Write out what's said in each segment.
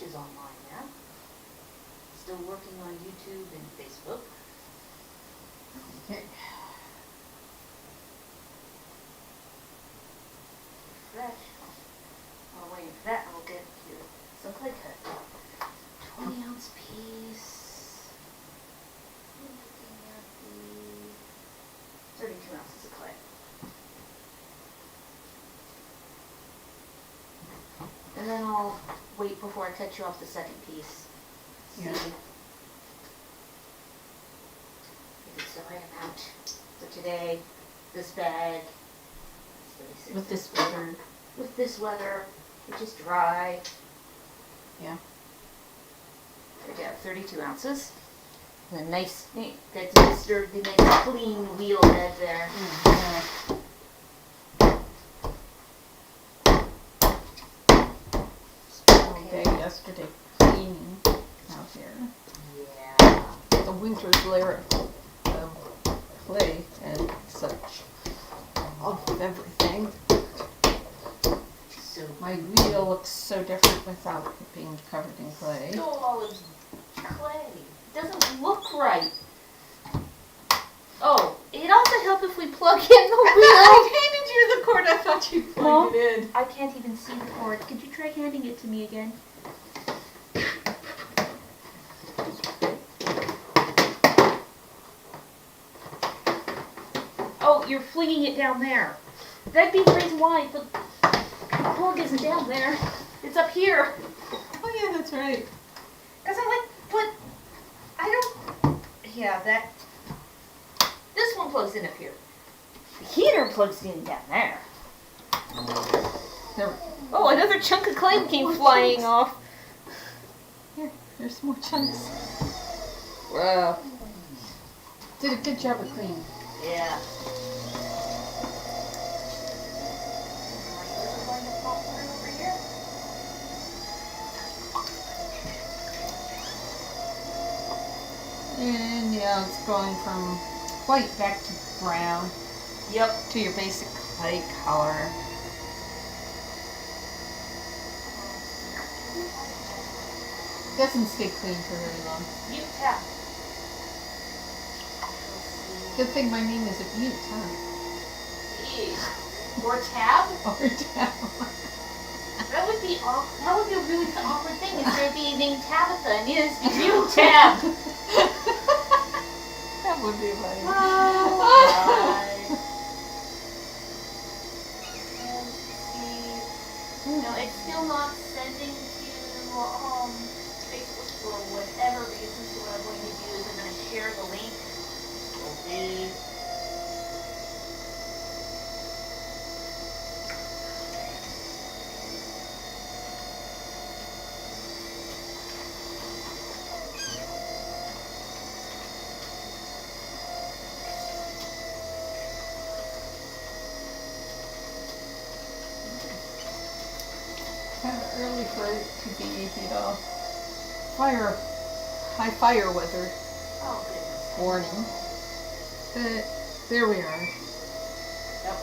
Twitch is online now. Still working on YouTube and Facebook. Okay. Refresh. While waiting for that, I'll get here some clay cut. 20-ounce piece. Looking at the 32 ounces of clay. And then I'll wait before I cut you off the second piece. Yeah. See if it's the right amount. So today, this bag, it's 36. With this weather. With this weather, which is dry. Yeah. There you go, 32 ounces. And a nice, that's disturbed the nice clean wheel head there. Mm-hmm. All day yesterday cleaning out here. Yeah. The winter's layer of clay and such of everything. So My wheel looks so different without it being covered in clay. still all is clay. It doesn't look right. Oh, it'd also help if we plug in the wheel. I handed you the cord. I thought you plugged it in. I can't even see the cord. Could you try handing it to me again? Oh, you're flinging it down there. That'd be the reason why the plug isn't down there. It's up here. Oh yeah, that's right. Because I'm like, but I don't. Yeah, that. This one plugs in up here. The heater plugs in down there. There, Oh, another chunk of clay came flying off. here's more chunks. Wow. Did a good job of cleaning. Yeah. And yeah, it's going from white back to brown Yep. to your basic clay color. Doesn't stay clean for very long. You tap. Good thing my name isn't Mute, huh? Or tab? Or down. That would be awkward. That would be a really awkward thing instead of being named Tabitha and is you tab. That would be funny. No, it's still not sending to Facebook for whatever reason. So what I'm going to do is I'm going to share the link. Okay. Kind of early for it to be, high fire weather Oh goodness. warning. But there we are. Yep.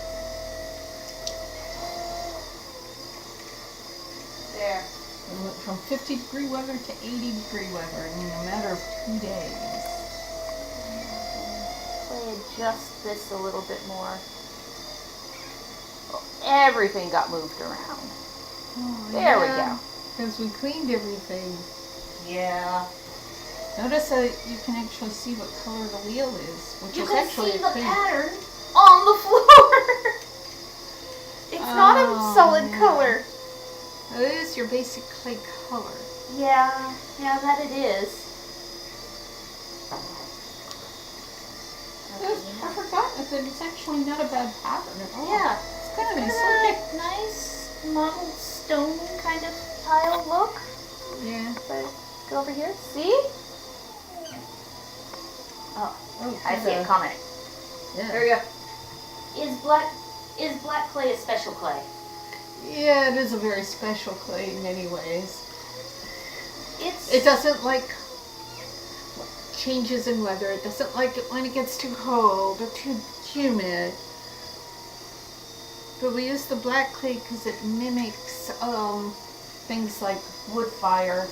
There. We went from 50-degree weather to 80-degree weather in a matter of 2 days. Play adjust this a little bit more. Oh, everything got moved around. Oh, There we go. Because we cleaned everything. Yeah. Notice that you can actually see what color the wheel is, which You is can actually see a the thing. pattern on the floor. It's not Oh, a solid yeah. color. It is your basic clay color. Yeah, that it is. I forgot that it's actually not a bad pattern at all. Yeah. It's kind of It's nice got looking. a nice mottled stone kind of tile look. Yeah. So go over here. See? Oh, Oh, I see it kinda- commenting. Yeah. There we go. Is black clay a special clay? Yeah, it is a very special clay in many ways. It's It doesn't like changes in weather. It doesn't like it when it gets too cold or too humid. But we use the black clay because it mimics things like wood fire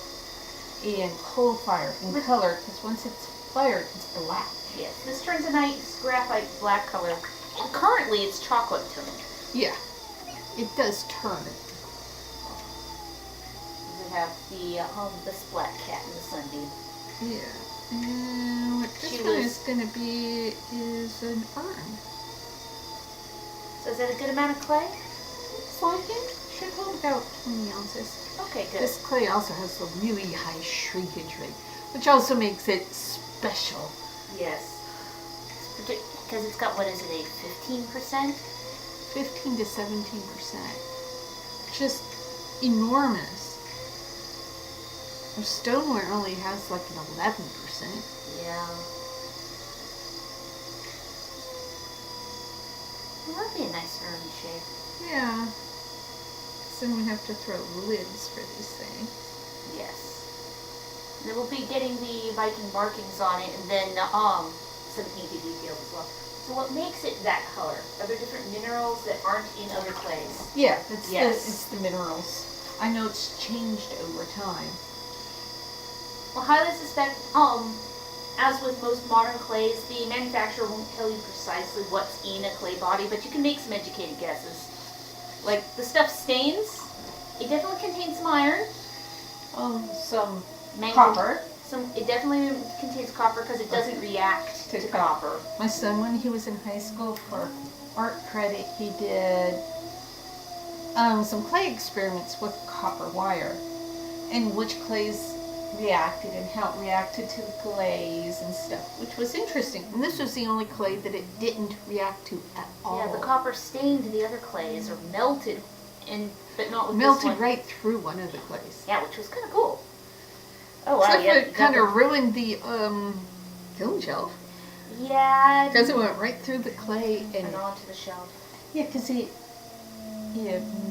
and coal fire in color, because once it's fired, it's black. Yes, this turns a nice graphite black color. Currently, it's chocolate tone. Yeah, it does turn. We have the splat cat and the sunbeam. Yeah. And what this one is going to be is an urn. So is that a good amount of clay? It's like it should hold about 20 ounces. Okay, good. This clay also has a really high shrinkage rate, which also makes it special. Yes. Because it's got, what is it, a 15%? 15 to 17%. Just enormous. Our stoneware only has like an 11%. Yeah. Well, that'd be a nice urn shape. Yeah. So then we have to throw lids for these things. Yes. And then we'll be getting the Viking markings on it, and then some painted details as well. So what makes it that color? Are there different minerals that aren't in other clays? Yeah, it's Yes. the minerals. I know it's changed over time. Well, highly suspect, as with most modern clays, the manufacturer won't tell you precisely what's in a clay body, but you can make some educated guesses. Like, the stuff stains, it definitely contains some iron. Some Manganese. copper. It definitely contains copper because it doesn't react to copper. My son, when he was in high school for art credit, he did some clay experiments with copper wire, and which clays reacted and how it reacted to the glaze and stuff, which was interesting. And this was the only clay that it didn't react to at all. Yeah, the copper stained the other clays or melted, but not with melted this one. right through one of the clays. Yeah, which was kind of cool. Oh wow! Except Yeah, it kind of ruined the kiln shelf. Yeah. Because it went right through the clay And onto the shelf. yeah, because it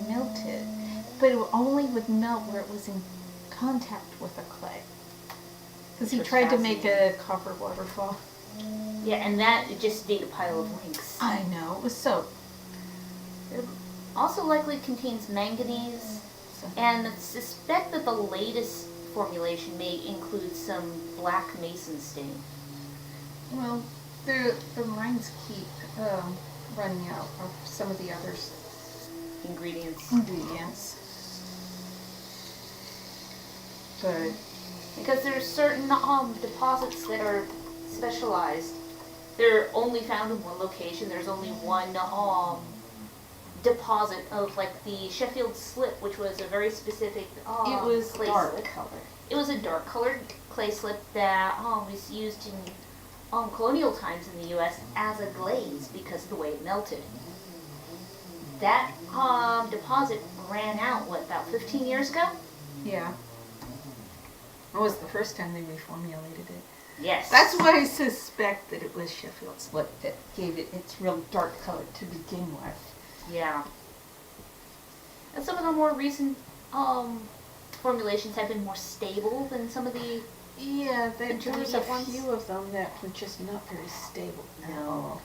melted, but it only would melt where it was in contact with the clay. Because he tried to make a copper waterfall. Yeah, and that it just made a pile of links. I know, it was so. It also likely contains manganese, and suspect that the latest formulation may include some black mason stain. Well, the lines keep running out of some of the other Ingredients. But Because there's certain deposits that are specialized. They're only found in one location. There's only one deposit of like the Sheffield slip, which was a very specific it was clay dark slip. color. It was a dark colored clay slip that was used in colonial times in the U.S. as a glaze because of the way it melted. That deposit ran out, what, about 15 years ago? Yeah. That was the first time they reformulated it. Yes. That's why I suspect that it was Sheffield slip that gave it its real dark color to begin with. Yeah. And some of the more recent formulations have been more stable than some of the... Yeah, there was a intermediate ones? few of them that were just not very stable. No.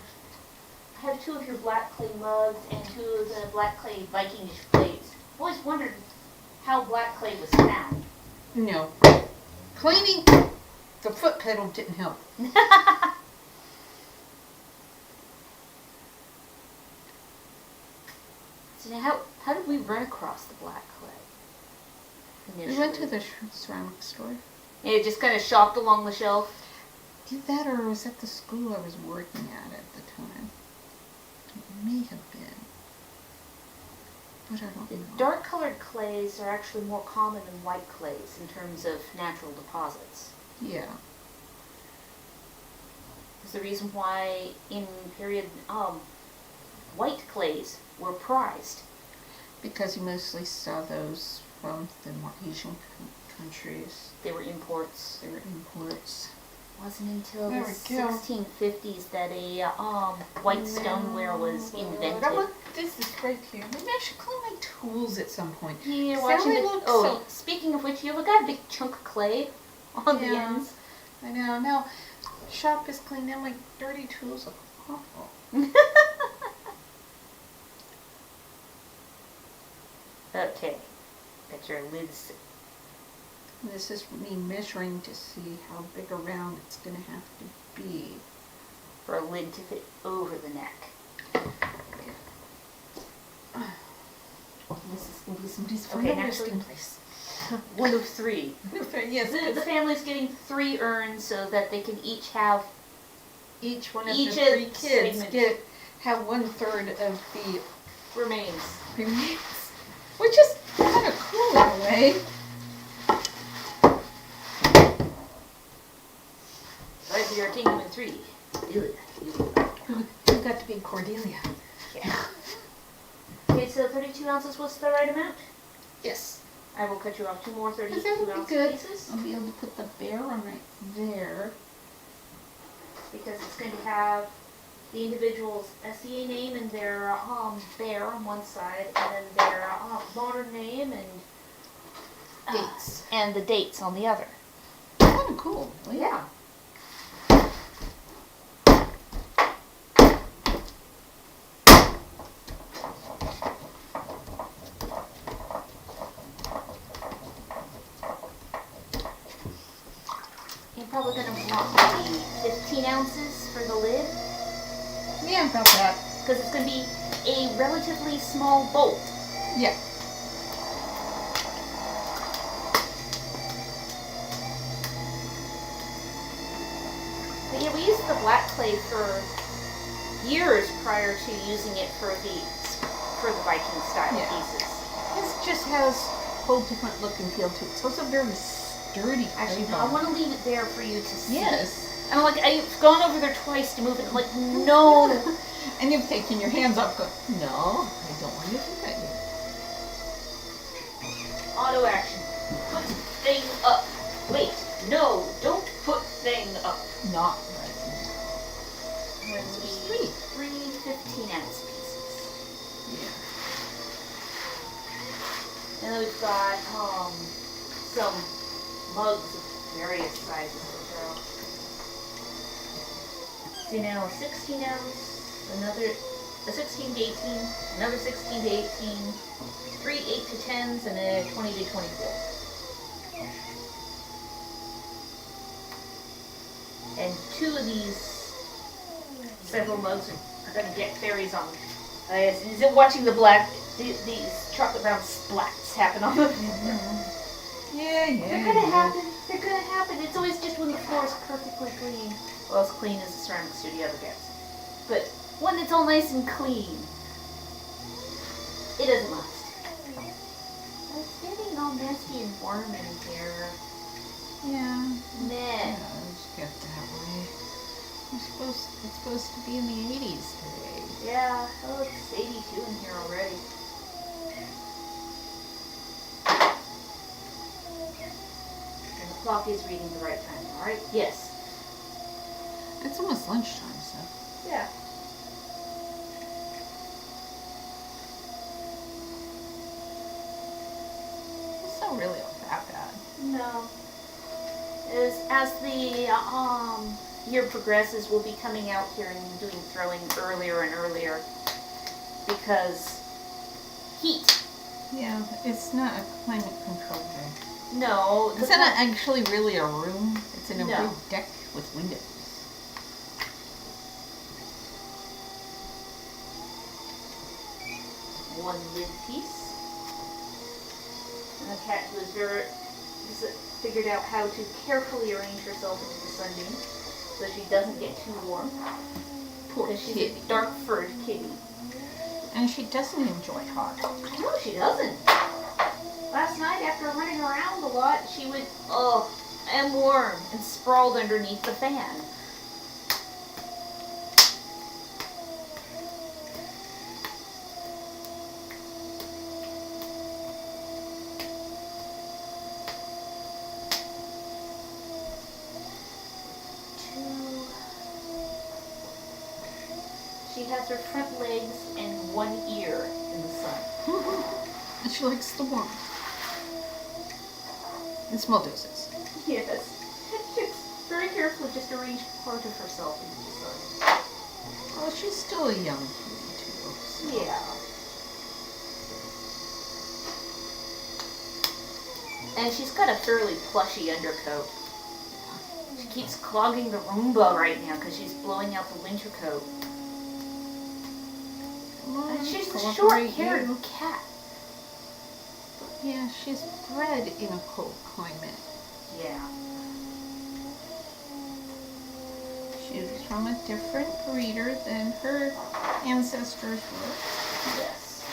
I have two of your black clay mugs and two of the black clay Vikingish plates. I've always wondered how black clay was found. No. Cleaning the foot pedal didn't help. So now how did we run across the black clay? We went to the ceramic store. And it just kind of shopped along the shelf? Either that or it was at the school I was working at the time. It may have been. But I don't know. Dark colored clays are actually more common than white clays in terms of natural deposits. Yeah. It's the reason why in period white clays were prized. Because you mostly saw those from the more Asian countries. They were imports. They were imports. It wasn't until There the we go. 1650s that a white stoneware was invented. This is right here. Maybe I should clean my tools at some point. Yeah, So watching they the, look oh, speaking of which, you've got a big chunk of clay on the Yeah. ends. I know. Now, shop is clean. Now my dirty tools are awful. Okay. that your lid's This is me measuring to see how big around it's gonna have to be. for a lid to fit over the neck. This is gonna be somebody's Okay, final naturally- resting place. One of three. Yes, The family's getting 3 urns so that they can each have. each one of Each the 3 kids segment. have 1/3 of the Remains. remains, which is kind of cool in a way. Right for your kingdom in 3. Do it. Who got to be Cordelia? Yeah. Okay, so 32 ounces was the right amount? Yes. I will cut you off 2 more 32 That would ounce be good. pieces I'll be able to put the bear on right there. because it's going to have the individual's SEA name and their bear on one side, and then their modern name and Dates. and the dates on the other. Kind of cool. Yeah. You're probably going to want maybe 15 ounces for the lid, Yeah, about that. because it's going to be a relatively small bolt. Yeah. But yeah, we used the black clay for years prior to using it for the Viking style Yeah. pieces. This just has a whole different look and feel to it. It's also very sturdy. Actually, clay no, I bar. want to leave it there for you to see. Yes. I'm like, I've gone over there twice to move it. I'm like, no. And you've taken your hands off going, no, I don't want to do that yet. Auto action. Put thing up. Wait, no, don't put thing up. Not right. Let's Just see. three. 3 15-ounce pieces. Yeah. And then we've got some mugs of various sizes to throw. So now a 16 ounce, a 16 to 18, another 16 to 18, 3 8 to 10s, and a 20 to 24. And 2 of these several mugs are going to get fairies on them. Is it watching these chocolate brown splats happen on them? Yeah, They're gonna happen. They're gonna happen. It's always just when the floor is perfectly clean. Well, as clean as the ceramic studio ever gets. But when it's all nice and clean, it doesn't last. It's getting all messy and warm in here. Yeah. Meh. Yeah, just get that way. It's supposed to be in the 80s today. Yeah. Oh, it's 82 in here already. And the clock is reading the right time. All right. Yes. It's almost lunchtime, so. Yeah. It's not really that bad. No. As the year progresses, we'll be coming out here and doing throwing earlier and earlier because heat. Yeah, it's not a climate control thing. No. It's not actually really a room. It's an No. improved deck with windows. One lid piece. And the cat who has figured out how to carefully arrange herself into the sunbeam so she doesn't get too warm. Poor Because she's kitty. a dark-furred kitty. And she doesn't enjoy hot. No, she doesn't. Last night, after running around a lot, she went, oh, I'm warm, and sprawled underneath the fan. She has her front legs and one ear in the sun. And she likes the warmth. In small doses. Yes. She's very carefully just arranged part of herself into the sun. Well, she's still a young kitty, too. So. Yeah. And she's got a fairly plushy undercoat. She keeps clogging the Roomba right now because she's blowing out the winter coat. And she's a short-haired cat. Yeah, she's bred in a cold climate. Yeah. She's from a different breeder than her ancestors were. Yes.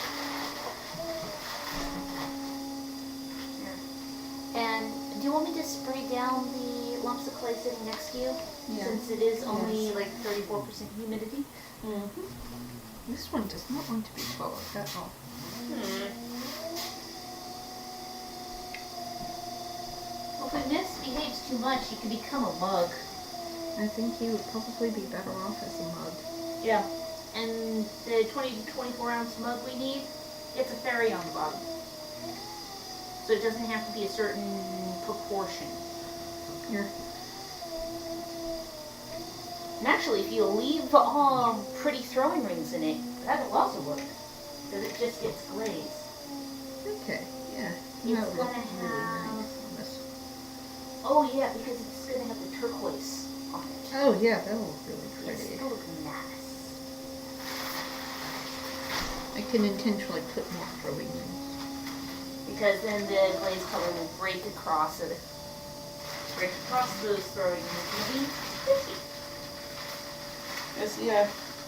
And do you want me to spray down the lumps of clay sitting next to you? Yeah. Since it is only like 34% humidity? Mm-hmm. This one does not want to be followed at all. Well, if it misbehaves too much, he could become a mug. I think he would probably be better off as a mug. Yeah. And the 20 to 24 ounce mug we need, it's a fairy on the bottom. So it doesn't have to be a certain proportion. Here. And actually, if you leave pretty throwing rings in it, that'll also work. Because it just gets glazed. Okay, yeah. It's That would gonna look really have- nice on this. Oh yeah, because it's going to have the turquoise on it. Oh yeah, that will look really Yes, pretty. it'll look nice. I can intentionally put more throwing rings. Because then the glaze color will break across it. Break across those throwing rings. It'll be pretty. Yeah.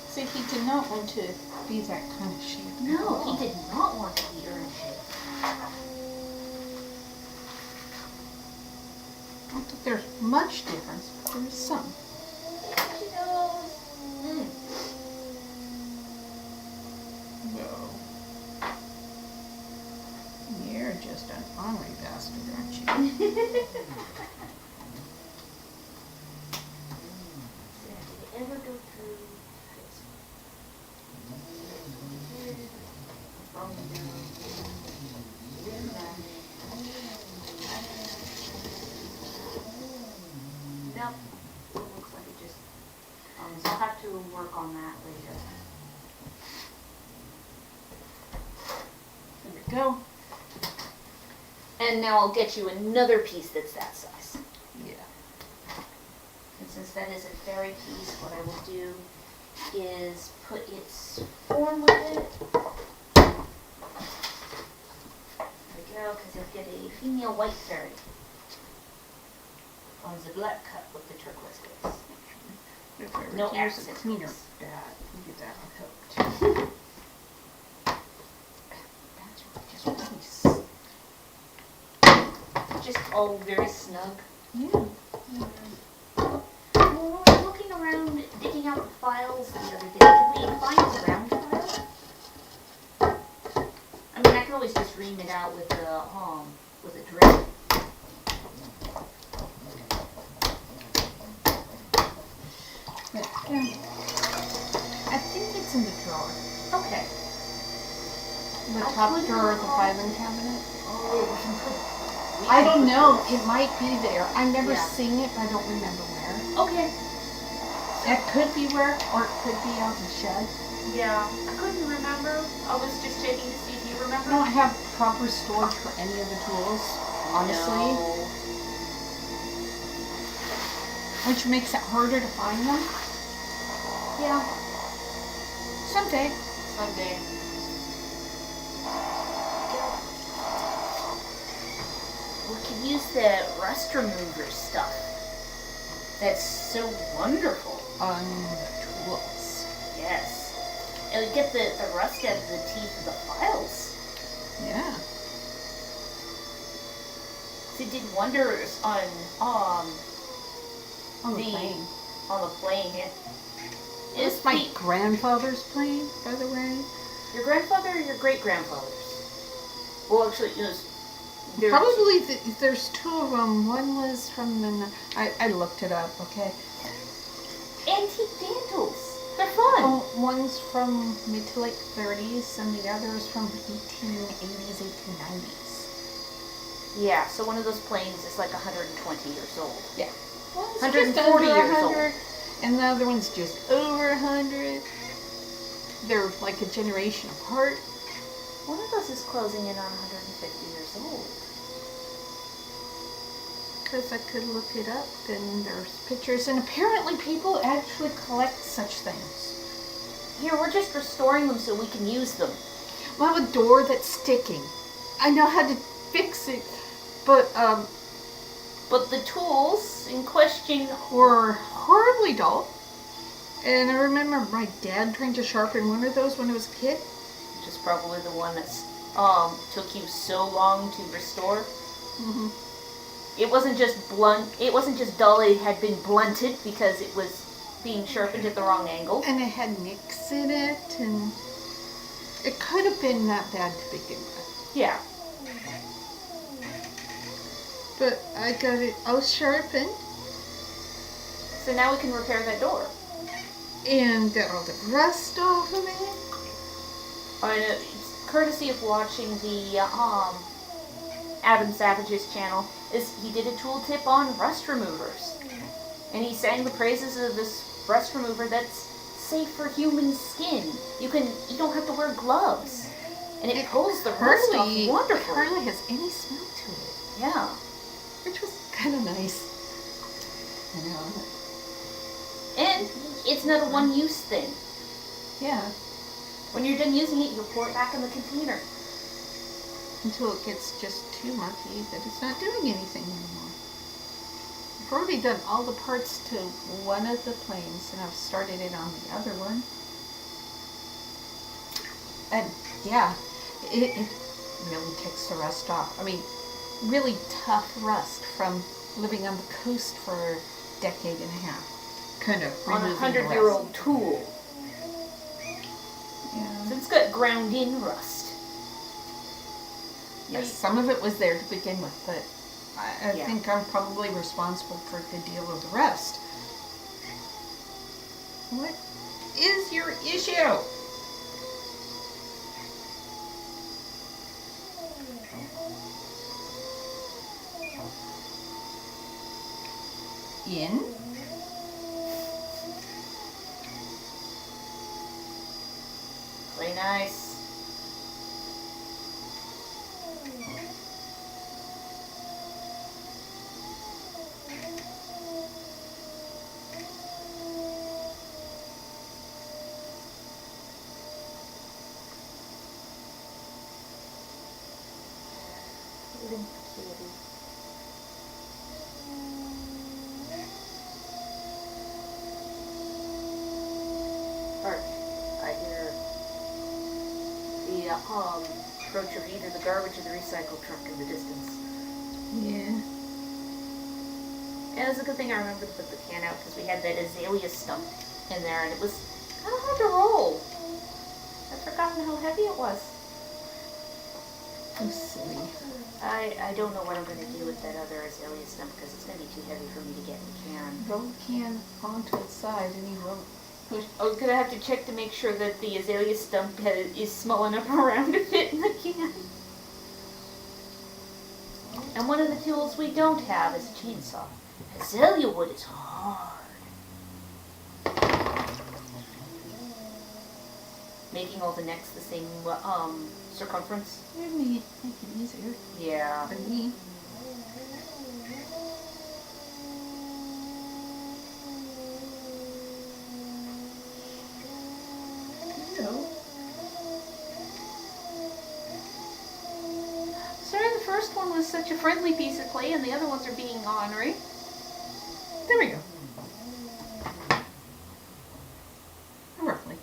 See, he did not want to be that kind of shape. No, he did not want to be urn shape. I don't think there's much difference, but there is some. She knows. No. You're just an ornery bastard, aren't you? Did it ever go through this? Oh no. Nope. It looks like it just. So I'll have to work on that later. There we go. And now I'll get you another piece that's that size. Yeah. And since that is a fairy piece, what I will do is put its form with it. There we go, because you'll get a female white fairy. On the black cup with the turquoise glaze. If I were No to use a accent cleaner piece. that, look at that one That's just really Just all very snug. Yeah. Well, when we were looking around, digging out the files the other day, did we find a round file? I mean, I can always just ream it out with a drill. But, yeah. I think it's in the drawer. Okay. The I'll top put it drawer of the on. filing cabinet. Oh, I don't know. It might be there. I've never Yeah. seen it, but I don't remember where. Okay. It could be where, or it could be out in the shed. Yeah, I couldn't remember. I was just checking to see if you I remember. don't have proper storage for any of the tools, honestly, No. which makes it harder to find them. Yeah, Someday. someday. We could use the rust remover stuff. That's so wonderful. On the tools. Yes. It would get the rust out of the teeth of the files. Yeah. It did wonders on On the The- plane. the plane. It's Is my grandfather's plane, by the way. your grandfather or your great grandfather's? Well, actually, it was. there's- Probably there's two of them. One was from the. I looked it up. Okay. Antique dentals. They're fun. Oh, one's from mid to late 30s, and the other is from 1880s, 1890s. Yeah, so one of those planes is like 120 years old. Yeah. One's 140 just under years old. 100, and the other one's just over 100. They're like a generation apart. One of those is closing in on 150 years old. because I could look it up and there's pictures, and apparently people actually collect such things. Here, we're just restoring them so we can use them. I have a door that's sticking. I know how to fix it, but the tools in question were horribly dull. And I remember my dad trying to sharpen one of those when I was a kid. which is probably the one that's took you so long to restore. Mm-hmm. It wasn't just blunt. It wasn't just dull. It had been blunted because it was being sharpened at the wrong angle. And it had nicks in it, and it could have been that bad to begin with. Yeah. But I got it all sharpened So now we can repair that door. and got all the rust off of it. I know, courtesy of watching the Adam Savage's channel, is he did a tooltip on rust removers, and he sang the praises of this rust remover that's safe for human skin. You don't have to wear gloves, and it pulls the rust off wonderfully. It hardly has any smell to it, Yeah. which was kind of nice. You know. And it's not a one-use thing. Yeah. When you're done using it, you'll pour it back in the container. Until it gets just too mucky that it's not doing anything anymore. I've already done all the parts to one of the planes, and I've started it on the other one. And yeah, it really takes the rust off. I mean, really tough rust from living on the coast for a decade and a half. Kind of On a removing the 100-year-old tool. rust. Yeah. So it's got ground-in rust. Yes, some of it was there to begin with, but I Yeah. think I'm probably responsible for a good deal of the rest. What is your issue? In? Play nice. Limp kitty. Hark, I hear the approach of either the garbage or the recycle truck in the distance. Yeah. And it's a good thing I remembered to put the can out because we had that azalea stump in there and it was kind of hard to roll. I'd forgotten how heavy it was. I'm silly. I don't know what I'm going to do with that other azalea stump because it's going to be too heavy for me to get in the can. Roll the can onto its side and you won't push. I was going to have to check to make sure that the azalea stump is small enough around to fit in the can. And one of the tools we don't have is a chainsaw. Azalea wood is hard. Making all the necks the same circumference. It'd make it easier Yeah. for me. No. Sorry, the first one was such a friendly piece of clay, and the other ones are being ornery. There we go. Roughly.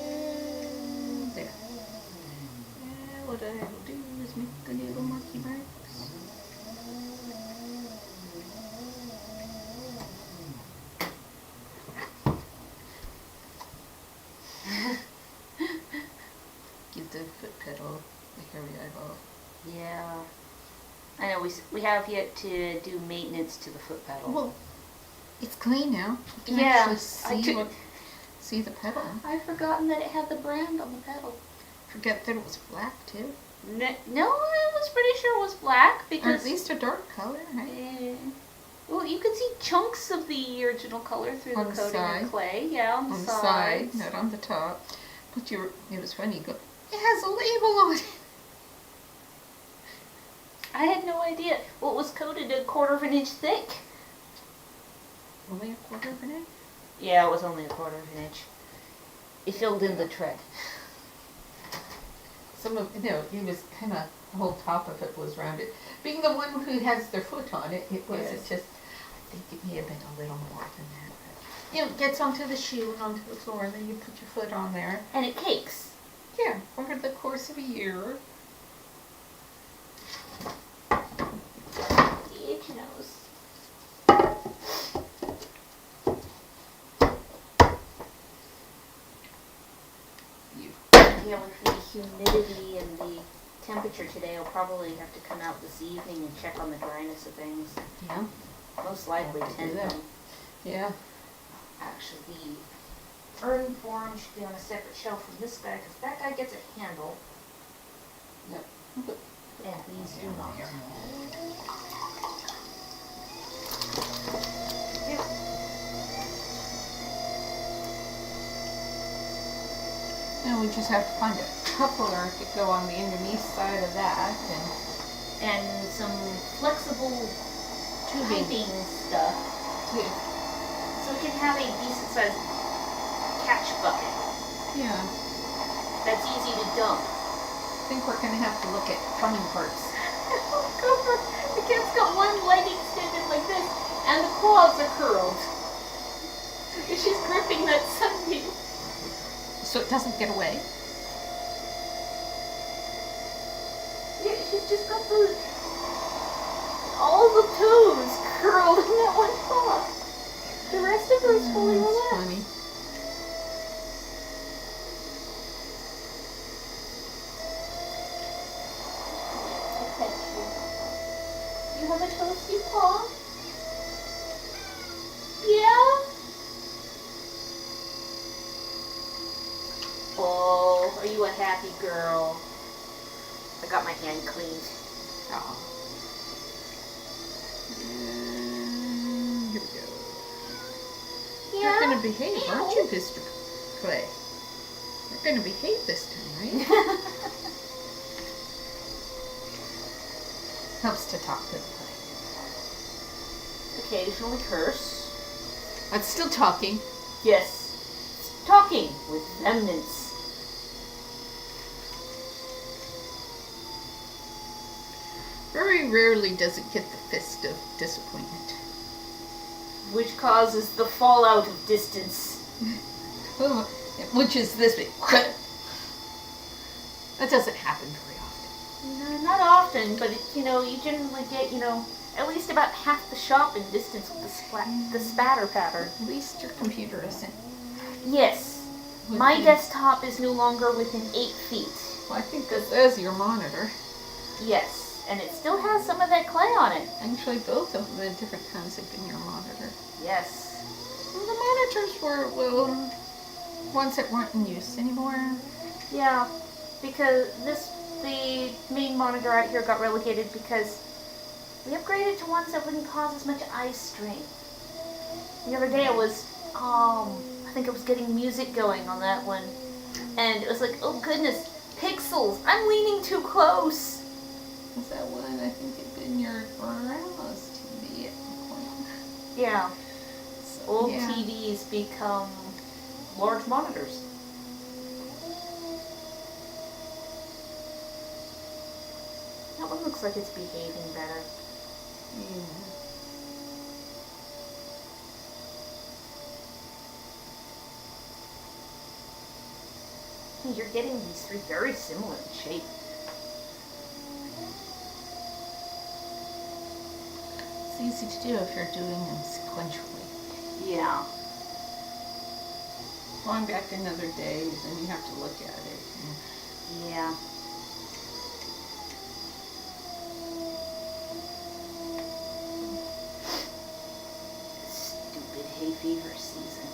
And there. And what I will do is make the little marky marks. Give the foot pedal a hairy eyeball. Yeah. I know, we have yet to do maintenance to the foot pedal. Well, it's clean now. You can Yeah, actually see the pedal. I'd forgotten that it had the brand on the pedal. Forget that it was black too. No, I was pretty sure it was black Or because... at least a dark color, right? well, you could see chunks of the original color through On the the coating side. of clay. Yeah, on the On the sides. side, not on the top. It was funny. You go, it has a label on it. I had no idea. Well, it was coated 1/4 inch thick. Only 1/4 inch? Yeah, it was only 1/4 inch. It filled in the tread. It was kind of, the whole top of it was rounded. Being the one who has their foot on it, it wasn't Yes. just, I think it may have been a little more than that. But, it gets onto the shoe and onto the floor, and then you put your foot on there. And it cakes. Yeah, over the course of a year. The itchy nose. Yeah, with the humidity and the temperature today, I'll probably have to come out this evening and check on the dryness of things. Yeah. Most likely Have to do 10 that. them. Yeah. Actually, the urn form should be on a separate shelf from this guy, because that guy gets a handle, Yep. and these do not. Yep. And we just have to find a coupler to go on the underneath side of that, And some flexible tubing. piping stuff, so we can have a decent sized catch bucket Yeah. that's easy to dump. I think we're gonna have to look at plumbing parts. The kid's got one leg extended like this, and the claws are curled. She's gripping that Sunday. So it doesn't get away. Yeah, she's just got all the toes curled in that one paw. The rest of her is fully That's relaxed. funny. I pet you. You have a toasty paw? Yeah? Oh, are you a happy girl? I got my hand cleaned. Oh. And here we go. You're gonna behave, aren't you, Mr. Clay? You're gonna behave this time, right? Helps to talk to the clay. Occasionally curse. But still talking. Yes. Talking with remnants. Very rarely does it get the fist of disappointment. Which causes the fallout of distance. Which is this big. That doesn't happen very often. No, not often, but you generally get, at least about half the shopping distance with the spatter pattern. At least your computer isn't. Yes. My desktop is no longer within 8 feet. Well, I think this is your monitor. Yes. And it still has some of that clay on it. Actually, both of the different kinds have been your monitor. Yes. Well, the monitors were, ones that weren't in use anymore. Yeah, because the main monitor out here got relegated because we upgraded to ones that wouldn't cause as much eye strain. The other day I was, I think I was getting music going on that one. And it was like, oh goodness, pixels, I'm leaning too close. Is that one? I think it'd been your grandma's TV at one point. Yeah. So, Old yeah. TVs become large monitors. That one looks like it's behaving better. Yeah. Hey, you're getting these three very similar in shape. It's easy to do if you're doing them sequentially. Yeah. Going back another day, then you have to look at it. Yeah. Stupid hay fever season.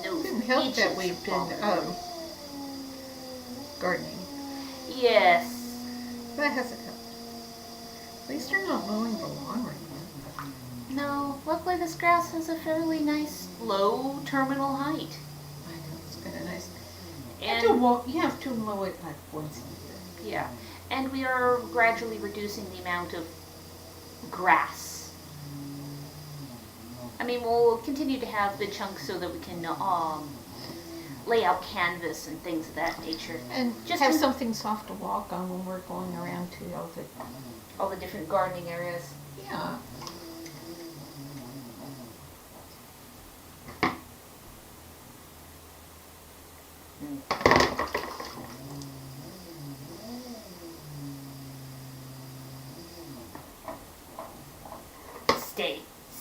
No, It didn't help that itches we've been falling. gardening. Yes. That hasn't helped. At least you're not mowing the lawn right now. No, luckily this grass has a fairly nice low terminal height. I know, it's got a nice You have to mow it like once a year. Yeah, and we are gradually reducing the amount of grass. I mean, we'll continue to have the chunks so that we can lay out canvas and things of that nature. And Just have to- something soft to walk on when we're going around to All the different gardening areas. yeah.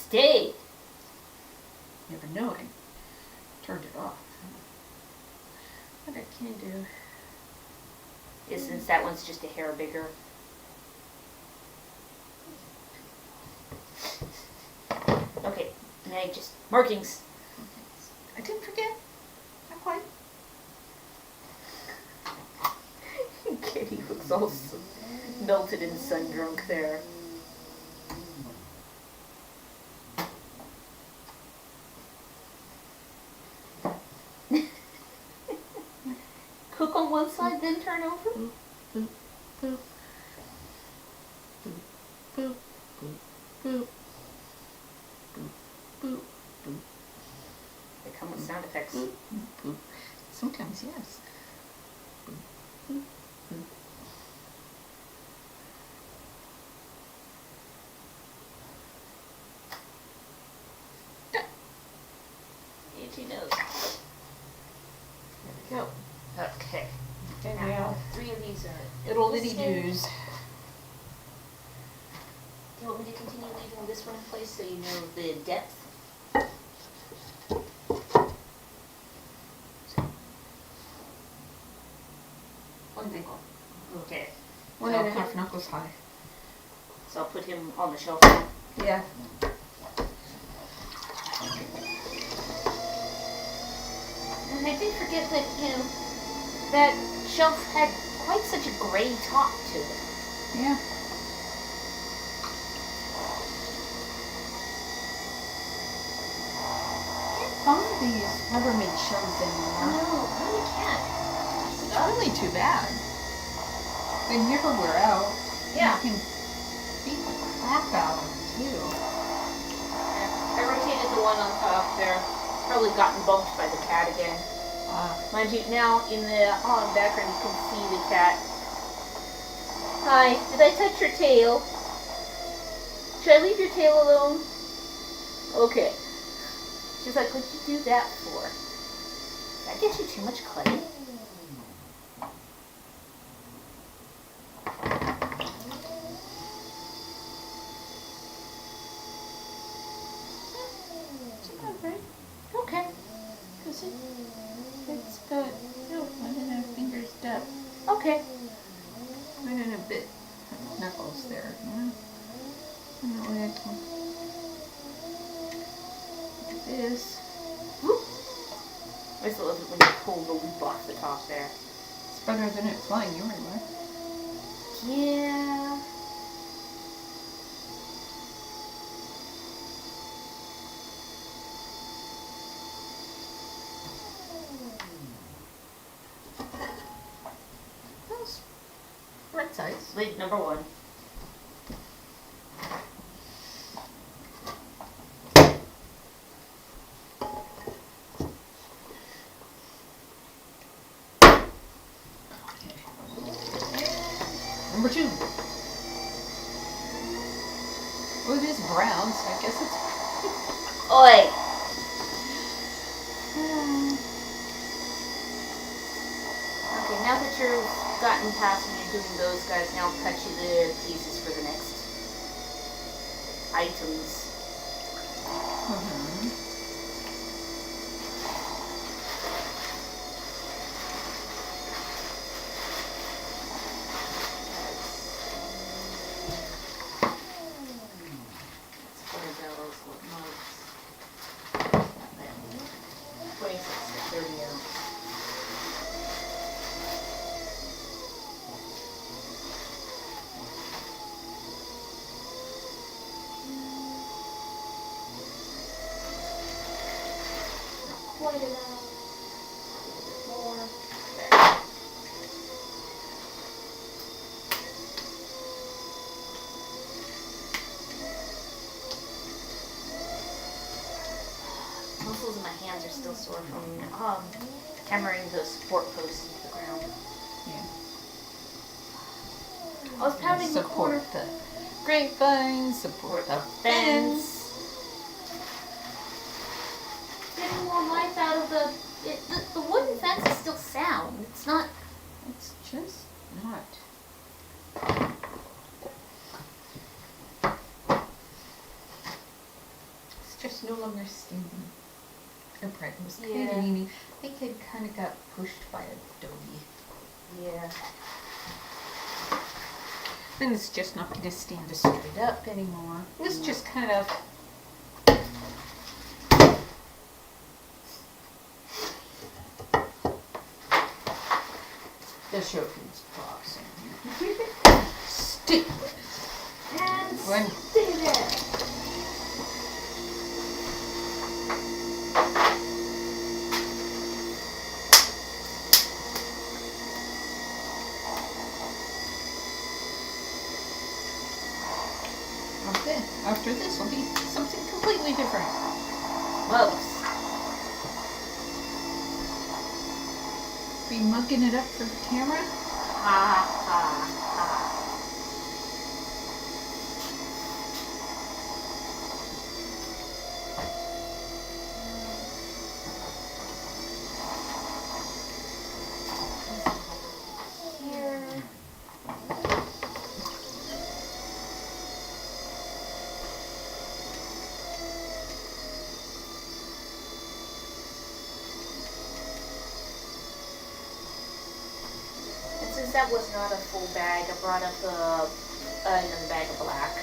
Stay. Never knowing. Turned it off. What I can do. Yeah, since that one's just a hair bigger. Okay, now just markings. I didn't forget. Not quite. Kitty looks all melted and sun drunk there. Cook on one side, then turn over? Boop, boop, boop. Boop, boop, boop, boop. Boop, boop, boop, They come with sound effects. boop, boop. Sometimes, yes. Boop, boop, boop. Itchy nose. There we go. Okay. And Now, now, 3 of these are little itty listed. doos. Do you want me to continue leaving this one in place so you know the depth? One thing. Okay. 1.5 knuckles high. So I'll put him on the shelf. Yeah. And I did forget that, that shelf had quite such a gray top to it. Yeah. Can't find these Rubbermaid shelves anymore. No, really can't. It's really too bad. They never wear out. Yeah. You can beat the crap out of them too. I rotated the one on top there. Probably gotten bumped by the cat again. Mind you, now in the background you can see the cat. Hi, did I touch your tail? Should I leave your tail alone? Okay. She's like, what'd you do that for? Did I get you too much clay? It's about right. Okay. Cause it's got 1.5 fingers depth. Okay. And a bit of knuckles there. Yeah. And that way I can do this. Whoop. I still love it when you pull the loop off the top there. It's better than it flying everywhere. Yeah. That's right size. Lead number 1. Number 2. Well, it is brown, so I guess it's. Oi! Okay, now that you've gotten past me and doing those guys, now I'll cut you the pieces for the next items. Mm-hmm. That's Portobello's mugs. 26 to 30 ounce. Quite enough. More. Okay. hands are still sore from hammering those support posts into the ground. Yeah. I was pounding the corner. Support the grapevine, support the fence. Getting more life out of the wooden fence is still sound. It's not. It's just not. It's just no longer standing upright. It was kind Yeah. of neat. I think it kind of got pushed by Adobe. Yeah. And it's just not going to stand straight up anymore. It's just kind of. The chauffeur's box in here. Stick with And When- stay there. Okay, after this will be something completely different. Mugs. Be mugging it up for the camera. Ha ha ha. Here. And since that was not a full bag, I brought up another bag of black.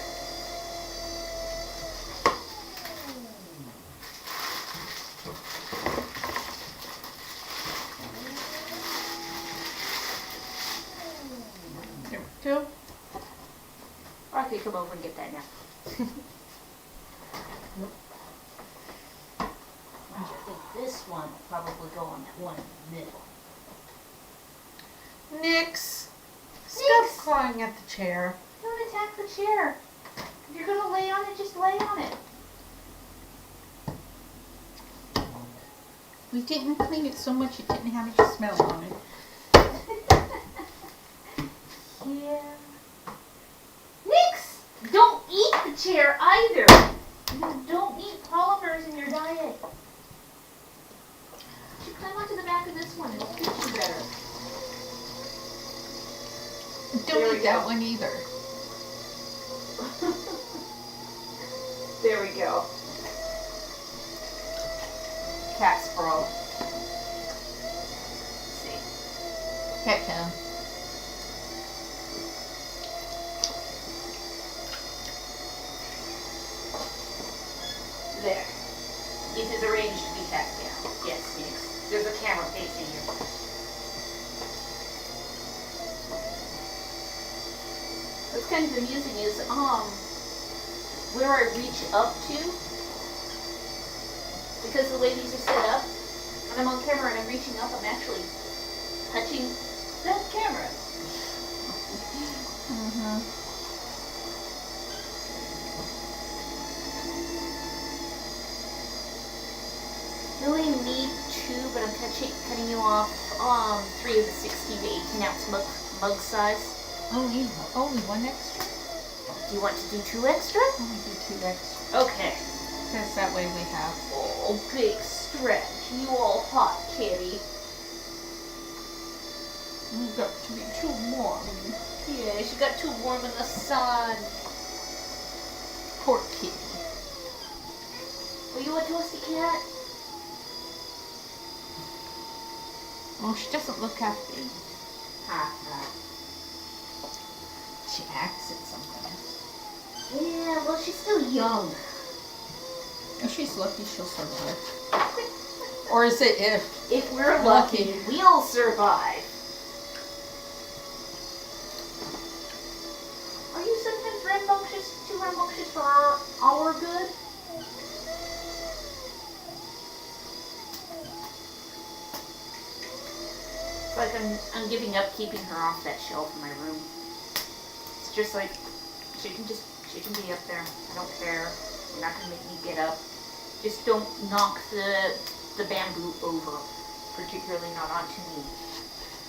There we go. Or I could come over and get that now. I think this one will probably go on that one in the middle. Nix. Stop Nix. clawing at the chair. Don't attack the chair. If you're gonna lay on it, just lay on it. We didn't clean it so much it didn't have a smell on it. Yeah. Nix! Don't eat the chair either. You don't need polymers in your diet. You should climb onto the back of this one. It'll fit you better. There Don't we eat that go. one either. There we go. Cat sprawl. See. Heck no. There. It is arranged to be tacked down. Yes, yes. There's a camera facing you. What's kind of amusing is, where I reach up to, because the way these are set up, when I'm on camera and I'm reaching up, I'm actually touching the camera. Mm-hmm. You only need 2, but I'm cutting you off 3 of the 16 to 18 ounce mug size. Only one extra? Do you want to do 2 extra? Only do 2 extra. Okay. Because that way we have. Oh, big stretch. You all hot kitty. We've got to be too warm. Yeah, she got too warm in the sun. Poor kitty. Are you a toasty cat? Oh, she doesn't look happy. Ha ha. She acts it sometimes. Yeah, well, she's still young. If she's lucky, she'll survive. Or is it if? If we're Lucky. lucky, we'll survive. Are you sometimes too rambunctious for our good? It's like I'm giving up keeping her off that shelf in my room. It's just like, she can be up there. I don't care. You're not gonna make me get up. Just don't knock the the bamboo over, particularly not onto me.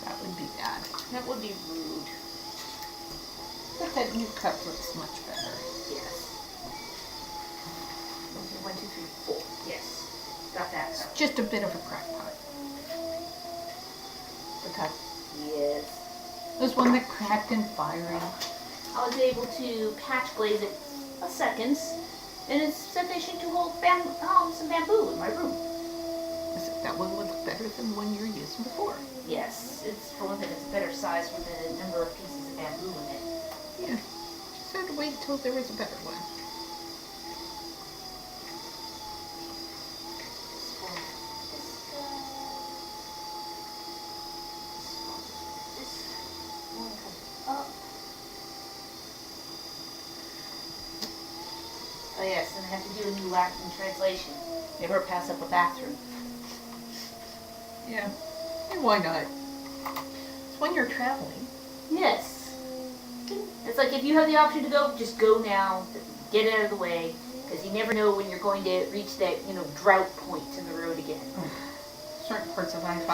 That would be bad. That would be rude. But that new cup looks much better. Yes. 1, 2, 3, 4. Yes. Got that. It's just a bit of a crackpot. The cup. Yes. There's one that cracked in firing. I was able to patch glaze it a seconds, and it's sufficient to hold some bamboo in my room. That one would look better than the one you were using before. Yes, it's for one thing, it's a better size with the number of pieces of bamboo in it. Yeah. Just had to wait until there was a better one. This one, this guy. This one comes up. Oh yes, and I have to do a new Latin translation. Never pass up a bathroom. Yeah. And why not? It's when you're traveling. Yes. It's like if you have the option to go, just go now. Get it out of the way. Because you never know when you're going to reach that, drought point in the road again. Certain parts of I-5.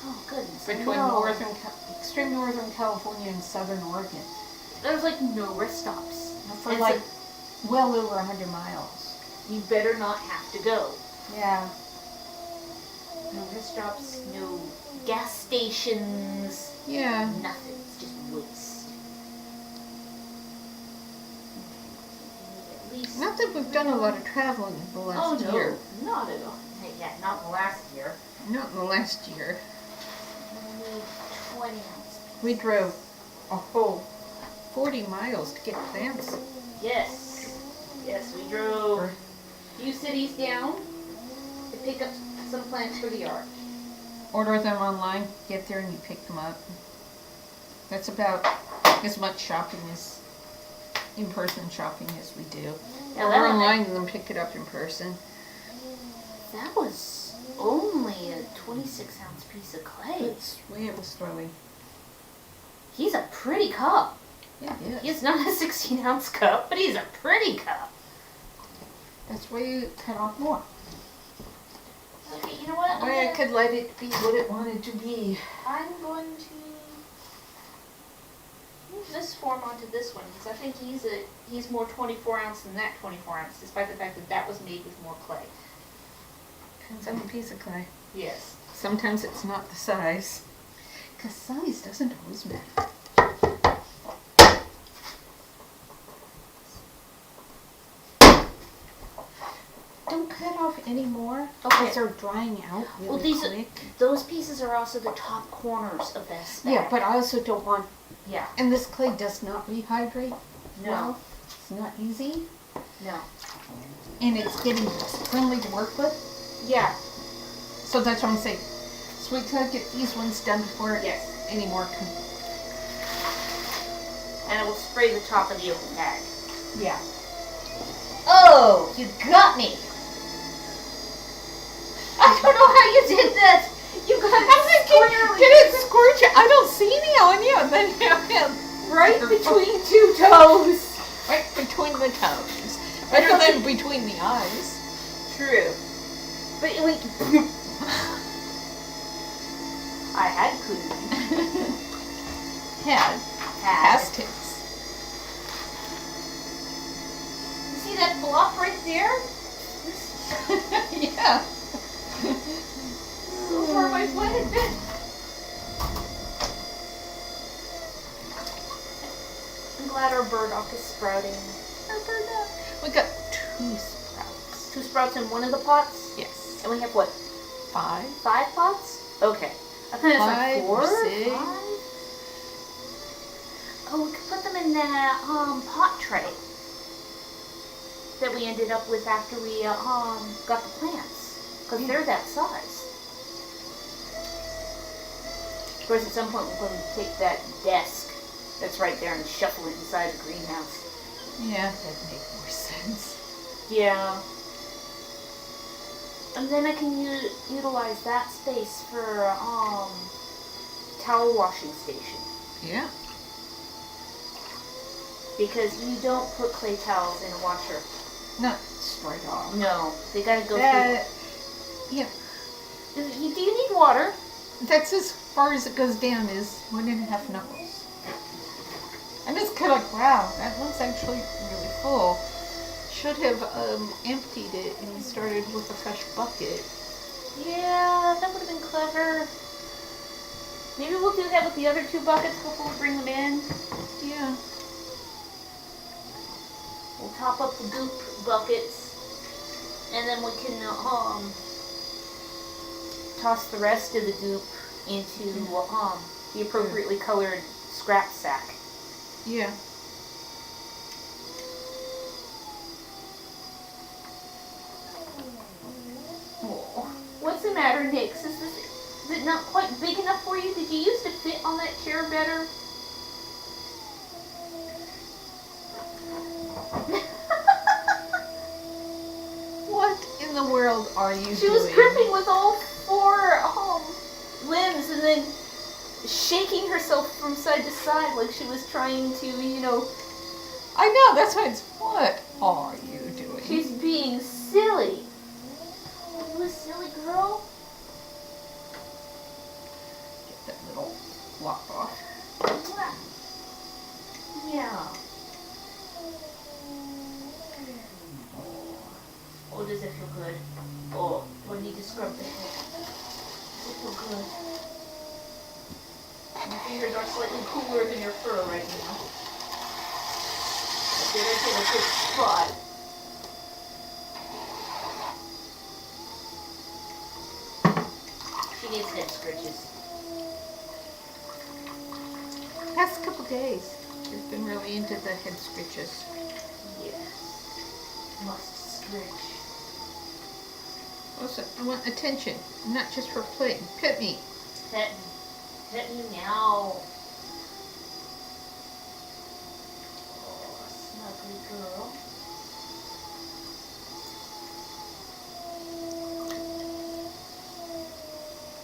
Oh, goodness. Between no. extreme northern California and southern Oregon. There's like no rest stops. For And like so well over 100 miles. you better not have to go. Yeah. No rest stops, no gas stations, Yeah. nothing. It's just waste. At least. Not that we've done a lot of traveling in the last year. Not at all. Yeah, not in the last year. Not in the last year. We need 20 ounces. We drove a whole 40 miles to get plants. Yes. Yes, we drove a few cities down to pick up some plants for the yard. Order them online, get there and you pick them up. That's about as much shopping as in-person shopping as we do. Now, Order online and then pick it up in person. That was only a 26-ounce piece of clay. That's the way it was throwing. He's a pretty cup. Yeah, it is. He's not a 16-ounce cup, but he's a pretty cup. That's why you cut off more. Okay, you know what? That way I could let it be what it wanted to be. I'm going to move this form onto this one because I think he's more 24 ounce than that 24 ounce, despite the fact that that was made with more clay. Depends on the piece of clay. Yes. Sometimes it's not the size. Because size doesn't always matter. Don't cut off any more Okay. because they're drying out really Well, quick. those pieces are also the top corners of this bag. Yeah, but I also don't want... Yeah. And this clay does not rehydrate. No. Well, it's not easy. No. And it's getting friendly to work with. Yeah. So that's what I'm saying. So we could get these ones done before Yes. any more come. And it will spray the top of the open bag. Yeah. Oh, you got me. I don't know how you did that. You got it squarely. Did it scorch you? I don't see any on you. And then you have Right between two toes. right between the toes. Better than between the eyes. True. But like, I had cooties. Had. Past tense. You see that block right there? Yeah. That's where my foot had been. I'm glad our burdock is sprouting. Our burdock. We got 2 sprouts. 2 sprouts in one of the pots? Yes. And we have what? 5. 5 pots? Okay. I thought it was like 5 4 or or 6. 5. Oh, we could put them in that pot tray that we ended up with after we got the plants, because they're that size. Of course, at some point we're going to take that desk that's right there and shuffle it inside the greenhouse. Yeah, that'd make more sense. Yeah. And then I can utilize that space for towel washing station. Yeah. Because you don't put clay towels in a washer. Not straight off. No, they gotta go Yeah. Do you need water? That's as far as it goes down, is 1.5 knuckles. And it's kind of like, wow, that one's actually really full. Should have emptied it and started with a fresh bucket. Yeah, that would have been clever. Maybe we'll do that with the other 2 buckets before we bring them in. Yeah. We'll top up the goop buckets, and then we can toss the rest of the goop into the appropriately colored scrap sack. Yeah. What's the matter, Nix? Is it not quite big enough for you? Did you used to fit on that chair better? What in the world are you She doing? was gripping with all 4 limbs and then shaking herself from side to side like she was trying to, I know, that's why it's, what are you doing? She's being silly. Oh, you a silly girl? Get that little lock off. Yeah. Oh, does it feel good? Oh, do I need to scrub the head? Does it feel good? My fingers are slightly cooler than your fur right now. Did I hit a good spot? She needs head scratches. Past couple days, you've been really into the head scratches. Yes. Must scratch. Also, I want attention, not just for play. Pet me. Pet me. Pet me now. Oh, snuggly girl.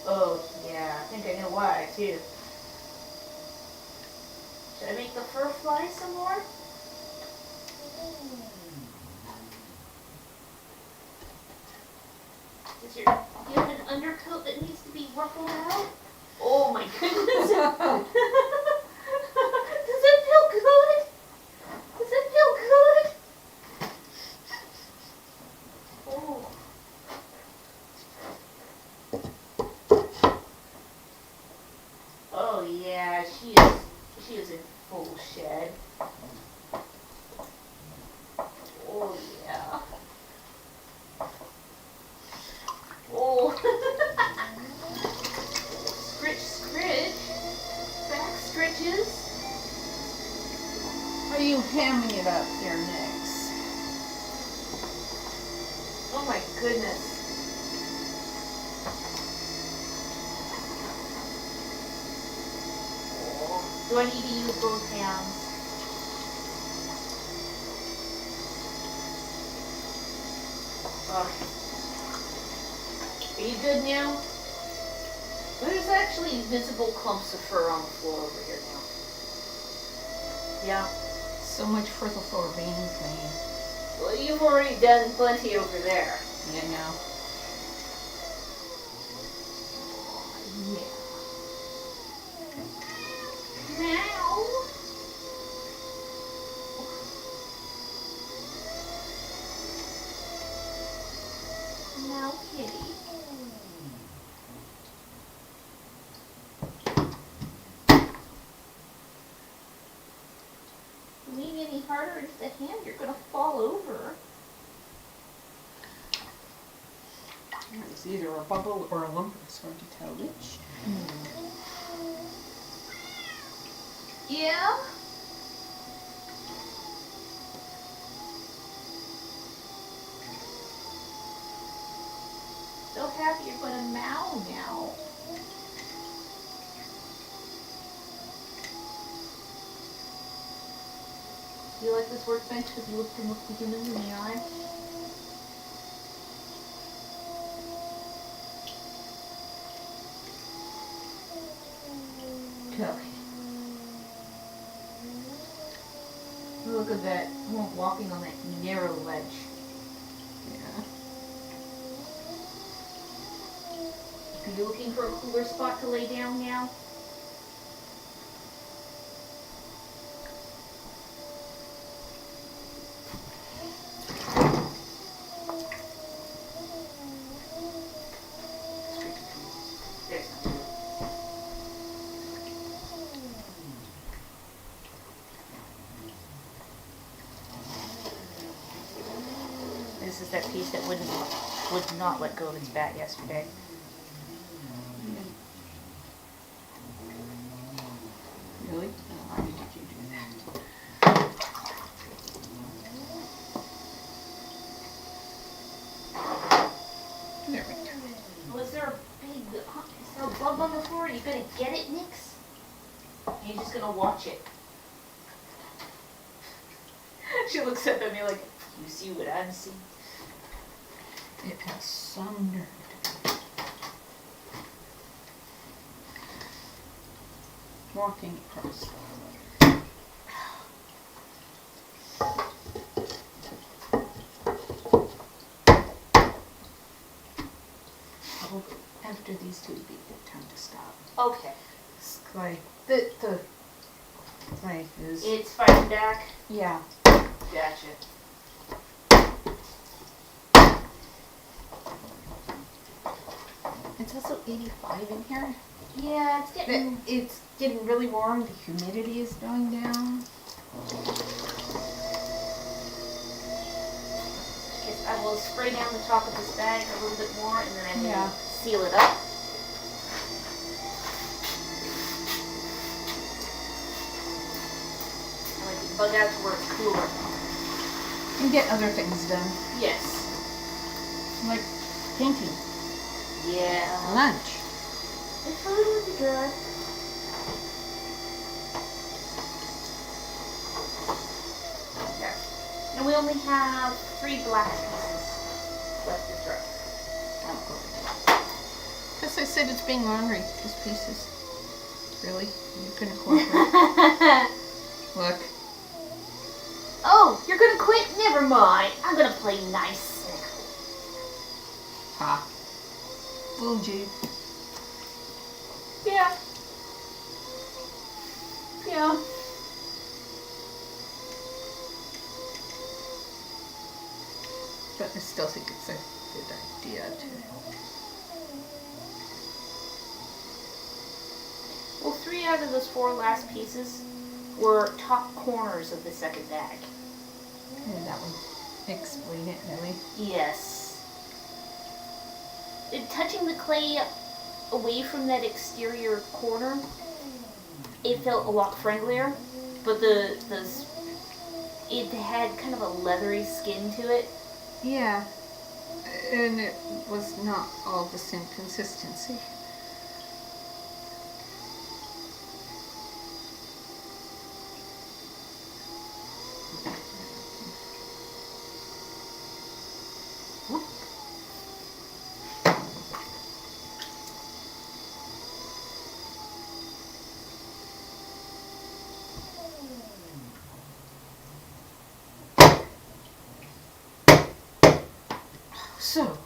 Oh, yeah, I think I know why, too. Should I make the fur fly some more? Do you have an undercoat that needs to be ruffled out? Oh my goodness. Does it feel good? Does it feel good? Oh. Oh yeah, she is in full shed. Oh yeah. Oh. Scritch, scritch. Back stretches. Are you hamming it up there next? Oh my goodness. Oh. Do I need to use both hands? Oh. Are you good now? There's actually visible clumps of fur on the floor over here now. Yeah. So much for the floor being clean. Well, you've already done plenty over there. You know. Yeah. Now. Now, kitty. Lean any harder into the hand, you're gonna fall over. It's either a bubble or a lump. It's hard to tell which. Yeah? So happy you're gonna meow now. Do you like this workbench because you can look the humans in the eye? Okay. Look at that. I'm walking on that narrow ledge. Yeah. Are you looking for a cooler spot to lay down now? There's nothing. This is that piece that would not let go of its bat yesterday. Really? Why did you do that? There we go. Was there a big, is there a bug on the floor? Are you gonna get it, Nix? You're just gonna watch it. She looks up at me like, you see what I'm seeing? It has some nerve. Walking across. Oh, after these two, it'd be a good time to stop. Okay. Clay. The clay is. It's fighting back. Yeah. Gotcha. It's also 85 in here. Yeah, It's getting really warm. The humidity is going down. Guess I will spray down the top of this bag a little bit more and then I Yeah. can seal it up. I like to bug out to where it's cooler. And get other things done. Yes. Like painting. Yeah. Lunch. The food would be good. Okay. And we only have 3 black pieces left to throw. Oh, good. Because I said it's being ornery. Just pieces. Really? You're gonna cooperate? Look. Oh, you're gonna quit? Never mind. I'm gonna play nice. Ha. Fooled you. Yeah. Yeah. But I still think it's a good idea to. Well, 3 out of those 4 last pieces were top corners of the second bag. And that would explain it, really. Yes. Touching the clay away from that exterior corner, it felt a lot friendlier, but it had kind of a leathery skin to it. Yeah. And it was not all the same consistency. So,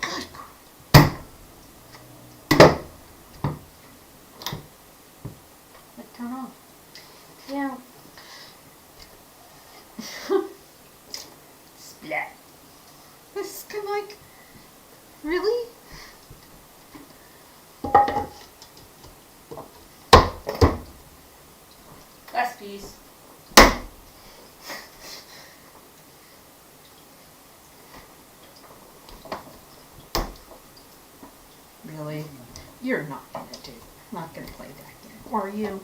good. Like, turn off. Yeah. Splat. This is kind of like, really? Last piece. Really? You're not gonna play that game, are you?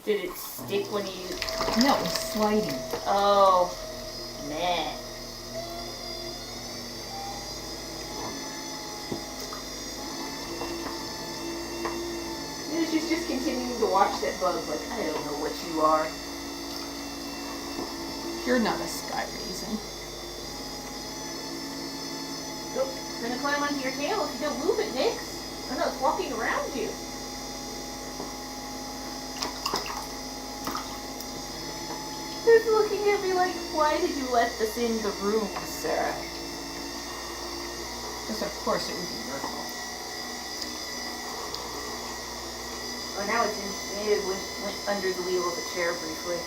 Did it stick when you... No, it was sliding. Oh, man. She's just continuing to watch that bug like, I don't know what you are. You're not a sky raisin. Oh, it's gonna climb onto your tail if you don't move it, Nix. Oh no, it's walking around you. It's looking at me like, why did you let this in the room, Sarah? Because of course it would be your fault. Oh, now it's in, it went under the wheel of the chair briefly.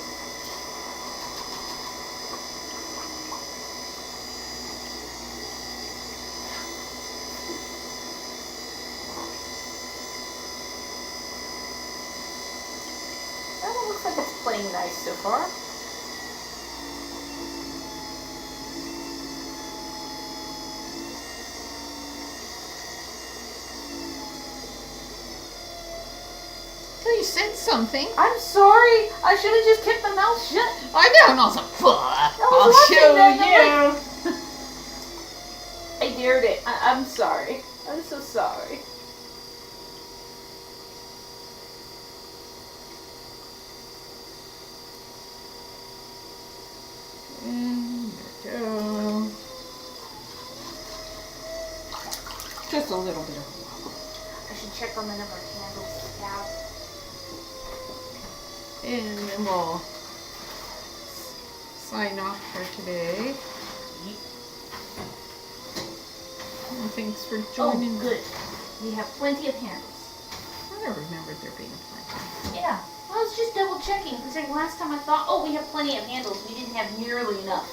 Well, it looks like it's playing nice so far. Till you said something. I'm sorry. I should have just kept my mouth shut. I know, and I was like, I'll watching show that, you. I dared it. I'm sorry. I'm so sorry. And there we go. Just a little bit of. I should check on the number of candles we have. And then we'll sign off for today. And thanks for joining. Oh, good. We have plenty of candles. I don't remember there being plenty. Yeah. I was just double checking because last time I thought, oh, we have plenty of handles. We didn't have nearly enough.